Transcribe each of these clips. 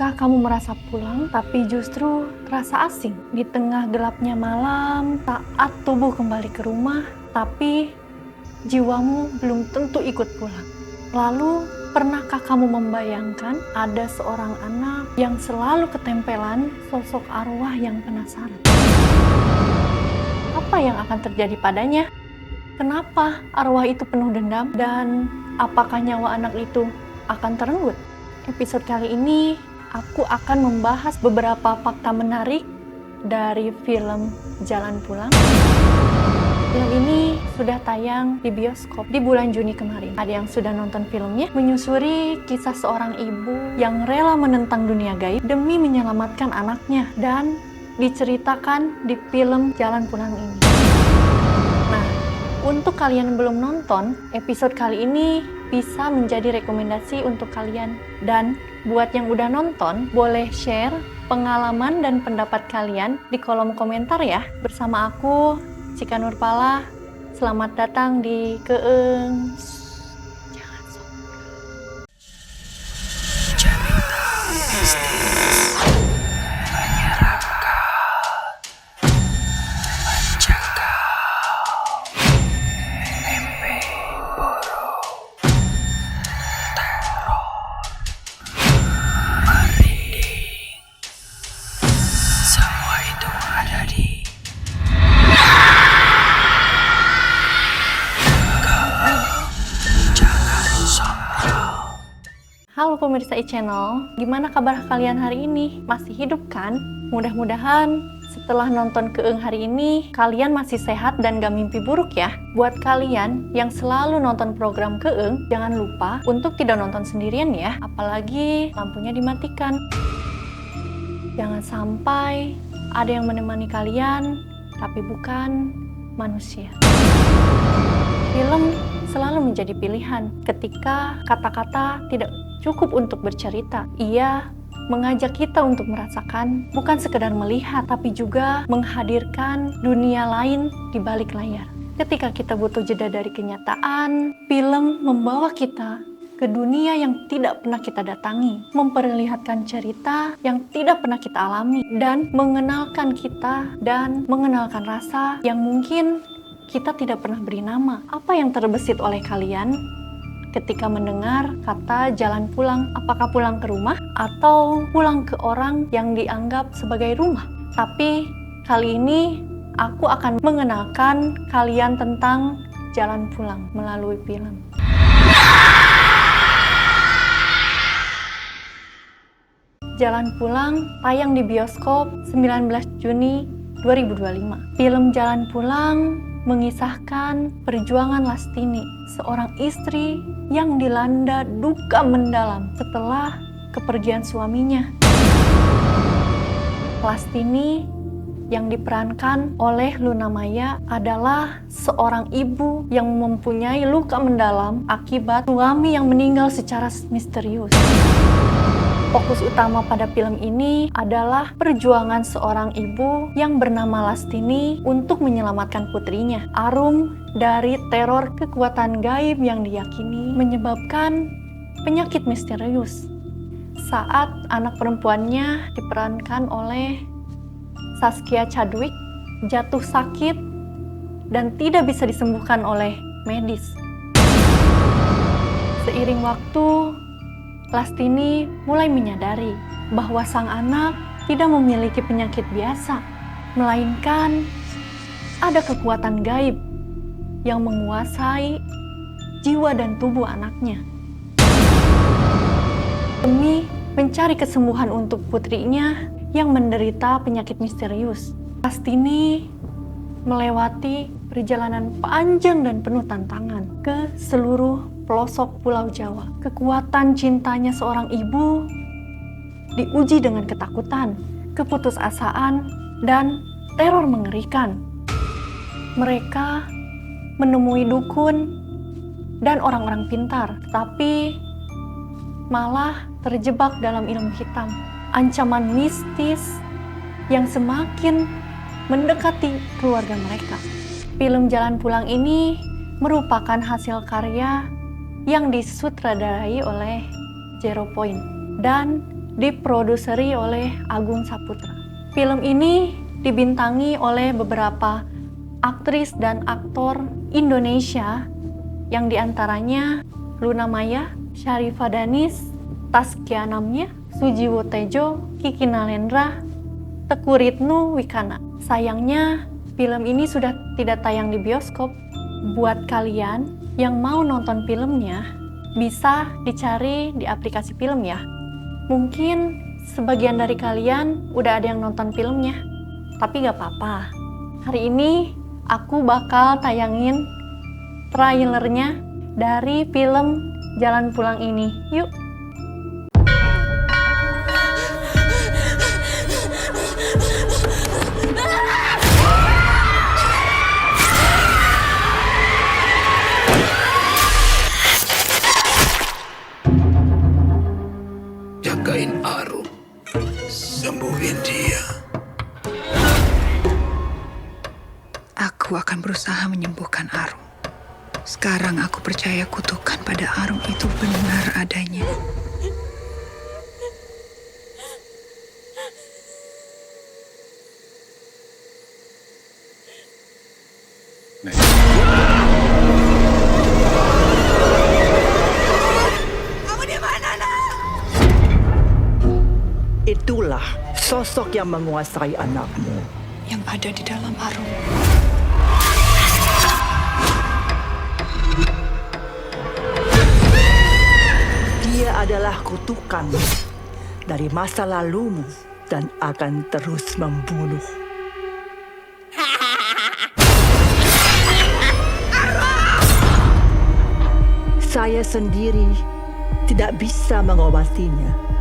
Pernahkah kamu merasa pulang, tapi justru terasa asing? Di tengah gelapnya malam, saat tubuh kembali ke rumah, tapi jiwamu belum tentu ikut pulang. Lalu, pernahkah kamu membayangkan ada seorang anak yang selalu ketempelan sosok arwah yang penasaran? Apa yang akan terjadi padanya? Kenapa arwah itu penuh dendam? Dan apakah nyawa anak itu akan terenggut? Episode kali ini, aku akan membahas beberapa fakta menarik dari film Jalan Pulang. Film ini sudah tayang di bioskop di bulan Juni kemarin. Ada yang sudah nonton filmnya, menyusuri kisah seorang ibu yang rela menentang dunia gaib demi menyelamatkan anaknya, dan diceritakan di film Jalan Pulang ini. Nah, untuk kalian yang belum nonton, episode kali ini bisa menjadi rekomendasi untuk kalian. Dan buat yang udah nonton, boleh share pengalaman dan pendapat kalian di kolom komentar ya. Bersama aku, Cika Nurpala. Selamat datang di Keeng. Jangan sombong. Cerita mistis menyeramkan, mencegah mimpi buruk, teror, merinding. Semua itu ada di Jangan Sombong. Halo pemirsa e-channel, gimana kabar kalian hari ini? Masih hidup kan? Mudah-mudahan setelah nonton Keeng hari ini, kalian masih sehat dan gak mimpi buruk ya. Buat kalian yang selalu nonton program Keeng, jangan lupa untuk tidak nonton sendirian ya, apalagi lampunya dimatikan. Jangan sampai ada yang menemani kalian, tapi bukan manusia. Film selalu menjadi pilihan ketika kata-kata tidak cukup untuk bercerita. Ia mengajak kita untuk merasakan, bukan sekedar melihat, tapi juga menghadirkan dunia lain di balik layar. Ketika kita butuh jeda dari kenyataan, film membawa kita ke dunia yang tidak pernah kita datangi, memperlihatkan cerita yang tidak pernah kita alami, dan mengenalkan kita dan mengenalkan rasa yang mungkin kita tidak pernah beri nama. Apa yang terbesit oleh kalian ketika mendengar kata jalan pulang? Apakah pulang ke rumah atau pulang ke orang yang dianggap sebagai rumah? Tapi kali ini aku akan mengenalkan kalian tentang jalan pulang melalui film. Jalan Pulang tayang di bioskop 19 Juni 2025. Film Jalan Pulang mengisahkan perjuangan Lastini, seorang istri yang dilanda duka mendalam setelah kepergian suaminya. Lastini yang diperankan oleh Luna Maya adalah seorang ibu yang mempunyai luka mendalam akibat suami yang meninggal secara misterius. Fokus utama pada film ini adalah perjuangan seorang ibu yang bernama Lastini untuk menyelamatkan putrinya, Arum, dari teror kekuatan gaib yang diyakini menyebabkan penyakit misterius. Saat anak perempuannya diperankan oleh Saskia Chadwick jatuh sakit dan tidak bisa disembuhkan oleh medis. Seiring waktu, Lastini mulai menyadari bahwa sang anak tidak memiliki penyakit biasa, melainkan ada kekuatan gaib yang menguasai jiwa dan tubuh anaknya. Demi mencari kesembuhan untuk putrinya yang menderita penyakit misterius, Lastini melewati perjalanan panjang dan penuh tantangan ke seluruh pelosok Pulau Jawa. Kekuatan cintanya seorang ibu diuji dengan ketakutan, keputusasaan, dan teror mengerikan. Mereka menemui dukun dan orang-orang pintar, tapi malah terjebak dalam ilmu hitam. Ancaman mistis yang semakin mendekati keluarga mereka. Film Jalan Pulang ini merupakan hasil karya yang disutradarai oleh Zero Point dan diproduseri oleh Agung Saputra. Film ini dibintangi oleh beberapa aktris dan aktor Indonesia yang diantaranya Luna Maya, Sharifah Danis, Taskia Namnya, Sujiwo Tejo, Kiki Nalendra, Teku Ritnu Wikana. Sayangnya film ini sudah tidak tayang di bioskop. Buat kalian yang mau nonton filmnya, bisa dicari di aplikasi film ya. Mungkin sebagian dari kalian udah ada yang nonton filmnya, tapi gak apa-apa. Hari ini aku bakal tayangin trailernya dari film Jalan Pulang ini. Yuk! Jagain Arum. Sembuhin dia. Aku akan berusaha menyembuhkan Arum. Sekarang aku percaya kutukan pada Arum itu benar adanya. Itulah sosok yang menguasai anakmu. Yang ada di dalam Arum. Dia adalah kutukan dari masa lalumu dan akan terus membunuh. Saya sendiri tidak bisa mengobatinya.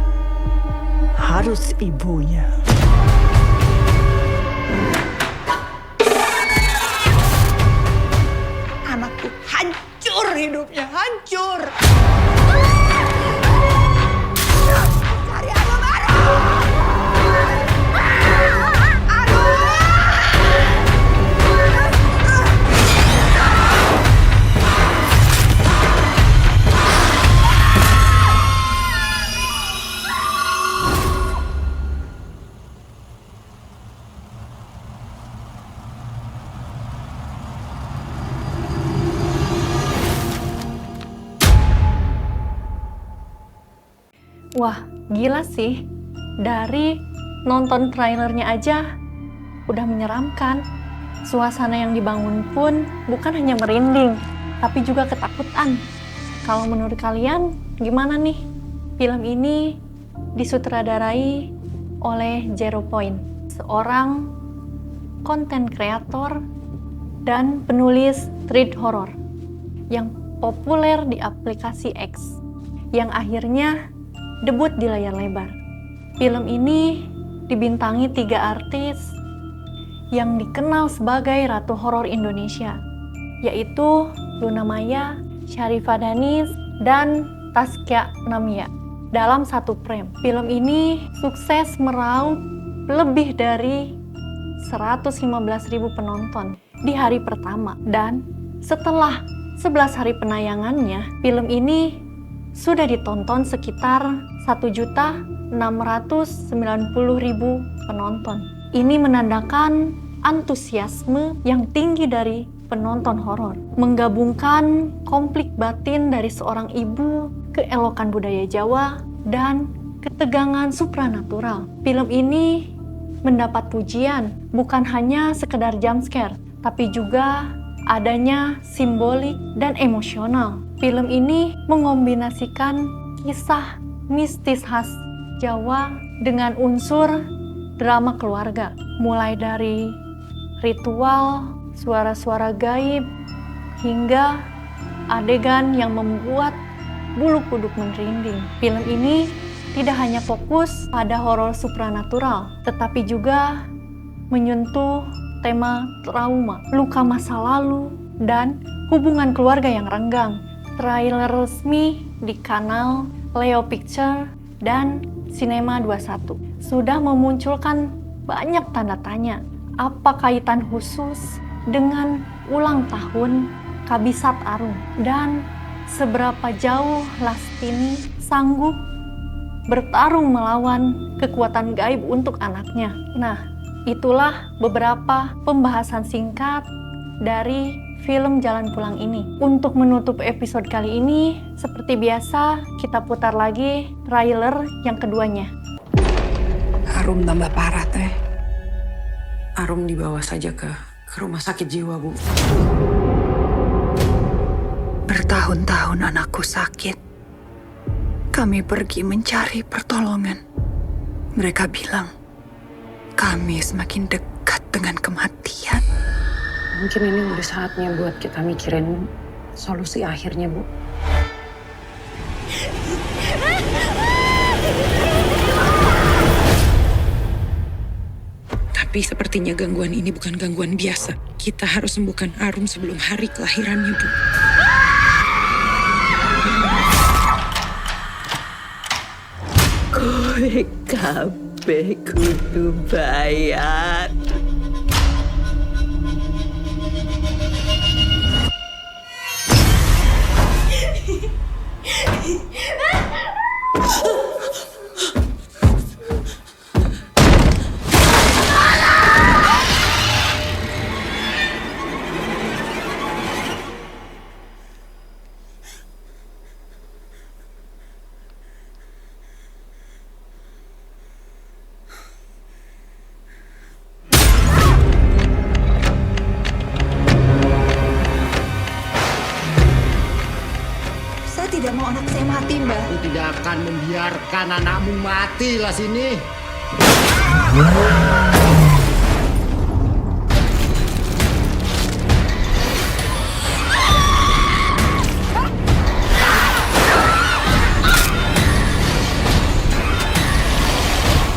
Harus ibunya. Anakku hancur hidupnya, hancur. Cari Arum, Wah, gila sih. Dari nonton trailernya aja udah menyeramkan. Suasana yang dibangun pun bukan hanya merinding, tapi juga ketakutan. Kalau menurut kalian, gimana nih? Film ini disutradarai oleh Zero Point, seorang konten kreator dan penulis thread horror yang populer di aplikasi X, yang akhirnya debut di layar lebar. Film ini dibintangi 3 artis yang dikenal sebagai Ratu Horor Indonesia, yaitu Luna Maya, Sharifah Danis, dan Taskia Namnya. Dalam satu frame, film ini sukses meraup lebih dari 115.000 penonton di hari pertama. Dan setelah 11 hari penayangannya, film ini sudah ditonton sekitar 1.690.000 penonton. Ini menandakan antusiasme yang tinggi dari penonton horor, menggabungkan konflik batin dari seorang ibu, keelokan budaya Jawa, dan ketegangan supranatural. Film ini mendapat pujian bukan hanya sekedar jump scare, tapi juga adanya simbolik dan emosional. Film ini mengombinasikan kisah mistis khas Jawa dengan unsur drama keluarga, mulai dari ritual, suara-suara gaib, hingga adegan yang membuat bulu kuduk merinding. Film ini tidak hanya fokus pada horor supranatural, tetapi juga menyentuh tema trauma, luka masa lalu, dan hubungan keluarga yang renggang. Trailer resmi di kanal Leo Picture dan Cinema 21 sudah memunculkan banyak tanda tanya. Apa kaitan khusus dengan ulang tahun Kabisat Arum? Dan seberapa jauh Lastini sanggup bertarung melawan kekuatan gaib untuk anaknya. Nah, itulah beberapa pembahasan singkat dari film Jalan Pulang ini. Untuk menutup episode kali ini, seperti biasa, kita putar lagi trailer yang keduanya. Arum tambah parah, Teh. Arum dibawa saja ke rumah sakit jiwa, Bu. Bertahun-tahun anakku sakit. Kami pergi mencari pertolongan. Mereka bilang, kami semakin dekat dengan kematian. Mungkin ini udah saatnya buat kita mikirin solusi akhirnya, Bu. Tapi sepertinya gangguan ini bukan gangguan biasa. Kita harus sembuhkan Arum sebelum hari kelahirannya, Bu. Kowe kabeh kudu bayar. Saya tidak mau anak saya mati, Mbak. Aku tidak akan membiarkan anakmu mati lah sini.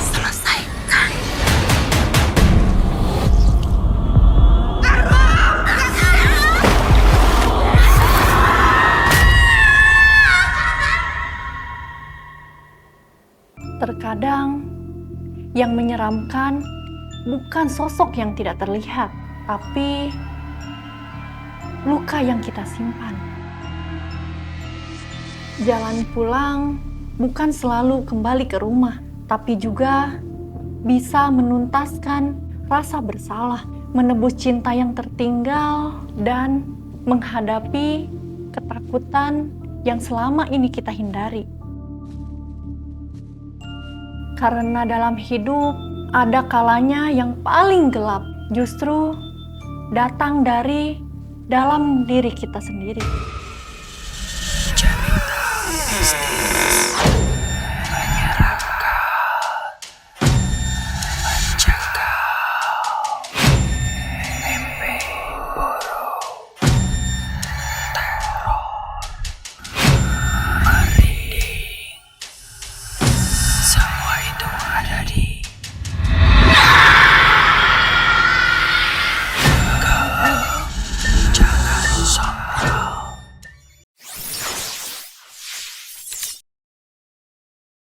Selesaikan. Terkadang yang menyeramkan bukan sosok yang tidak terlihat, tapi luka yang kita simpan. Jalan pulang bukan selalu kembali ke rumah, tapi juga bisa menuntaskan rasa bersalah, menebus cinta yang tertinggal, dan menghadapi ketakutan yang selama ini kita hindari. Karena dalam hidup ada kalanya yang paling gelap justru datang dari dalam diri kita sendiri. Cerita